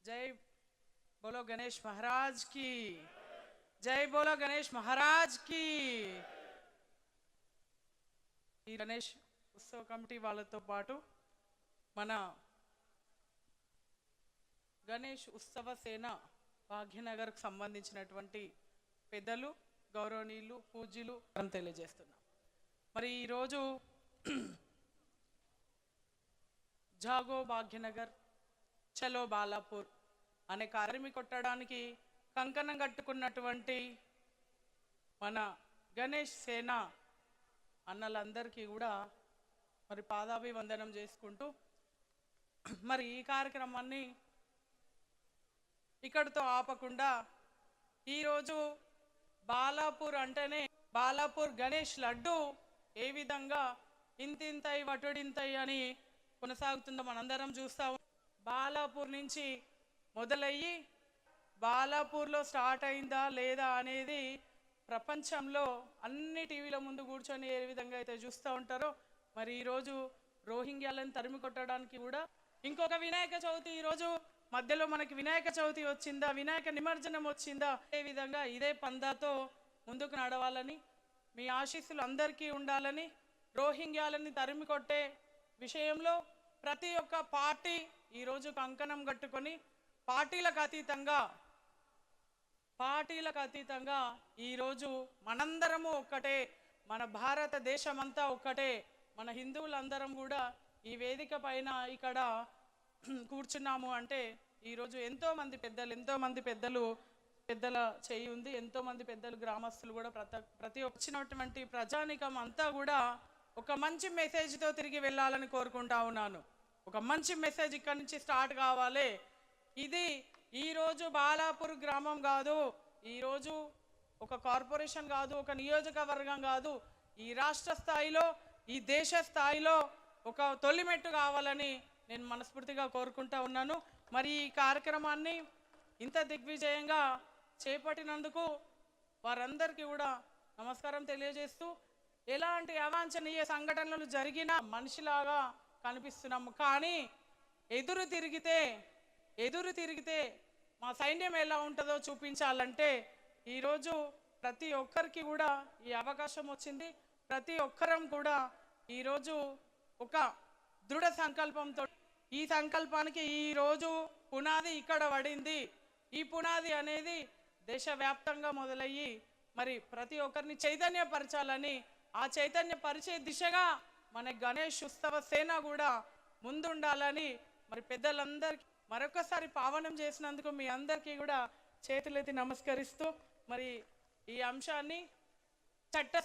जय बोलो गणेश महाराज की। जय बोलो गणेश महाराज की। ఈ గణేష్ ఉత్సవ కమిటీ వాళ్ళతో పాటు మన గణేష్ ఉత్సవ సేన భాగ్యనగర్కు సంబంధించినటువంటి పెద్దలు గౌరవనీయులు పూజ్యులు తెలియజేస్తున్నాం. మరి ఈరోజు జాగో భాగ్యనగర్ చలో బాలాపూర్ అనే కార్యక్రమం కొట్టడానికి కంకణం కట్టుకున్నటువంటి మన గణేష్ సేన అన్నలందరికీ కూడా మరి పాదాభివందనం చేసుకుంటూ మరి ఈ కార్యక్రమాన్ని ఇక్కడితో ఆపకుండా ఈరోజు బాలాపూర్ అంటేనే బాలాపూర్ గణేష్ లడ్డు ఏ విధంగా ఇంతింతై వటుడింతై అని కొనసాగుతుందో మనందరం చూస్తాం. బాలాపూర్ నుంచి మొదలయ్యి బాలాపూర్లో స్టార్ట్ అయిందా లేదా అనేది ప్రపంచంలో అన్ని టీవీల ముందు కూర్చొని ఏ విధంగా అయితే చూస్తూ ఉంటారో మరి ఈరోజు రోహింగ్యాలను తరిమి కొట్టడానికి కూడా ఇంకొక వినాయక చవితి ఈరోజు మధ్యలో మనకి వినాయక చవితి వచ్చిందా, వినాయక నిమజ్జనం వచ్చిందా, ఏ విధంగా ఇదే పందాతో ముందుకు నడవాలని మీ ఆశీస్సులు అందరికీ ఉండాలని రోహింగ్యాలని తరిమి కొట్టే విషయంలో ప్రతి ఒక్క పార్టీ ఈరోజు కంకణం కట్టుకొని పార్టీలకు అతీతంగా ఈరోజు మనందరము ఒక్కటే, మన భారతదేశమంతా ఒక్కటే, మన హిందువులందరం కూడా ఈ వేదిక పైన ఇక్కడ కూర్చున్నాము అంటే ఈరోజు ఎంతోమంది పెద్దల చేయి ఉంది. ఎంతోమంది పెద్దలు గ్రామస్తులు కూడా ప్రతి వచ్చినటువంటి ప్రజానికం అంతా కూడా ఒక మంచి మెసేజ్తో తిరిగి వెళ్ళాలని కోరుకుంటా ఉన్నాను. ఒక మంచి మెసేజ్ ఇక్కడి నుంచి స్టార్ట్ కావాలి. ఇది ఈరోజు బాలాపూర్ గ్రామం కాదు, ఈరోజు ఒక కార్పొరేషన్ కాదు, ఒక నియోజకవర్గం కాదు, ఈ రాష్ట్ర స్థాయిలో ఈ దేశ స్థాయిలో ఒక తొలిమెట్టు కావాలని నేను మనస్ఫూర్తిగా కోరుకుంటా ఉన్నాను. మరి ఈ కార్యక్రమాన్ని ఇంత దిగ్విజయంగా చేపట్టినందుకు వారందరికీ కూడా నమస్కారం తెలియజేస్తూ ఎలాంటి అవాంఛనీయ సంఘటనలు జరిగినా మనిషిలాగా కనిపిస్తున్నాము, కానీ ఎదురు తిరిగితే మా సైన్యం ఎలా ఉంటుందో చూపించాలంటే ఈరోజు ప్రతి ఒక్కరికి కూడా ఈ అవకాశం వచ్చింది. ప్రతి ఒక్కరం కూడా ఈరోజు ఒక దృఢ సంకల్పంతో ఈ సంకల్పానికి ఈరోజు పునాది ఇక్కడ పడింది. ఈ పునాది అనేది దేశవ్యాప్తంగా మొదలయ్యి మరి ప్రతి ఒక్కరిని చైతన్యపరచాలని, ఆ చైతన్యపరిచే దిశగా మన గణేష్ ఉత్సవ సేన కూడా ముందుండాలని మరి పెద్దలందరికీ మరొకసారి పావనం చేసినందుకు మీ అందరికీ కూడా చేతులెత్తి నమస్కరిస్తూ మరి ఈ అంశాన్ని చట్ట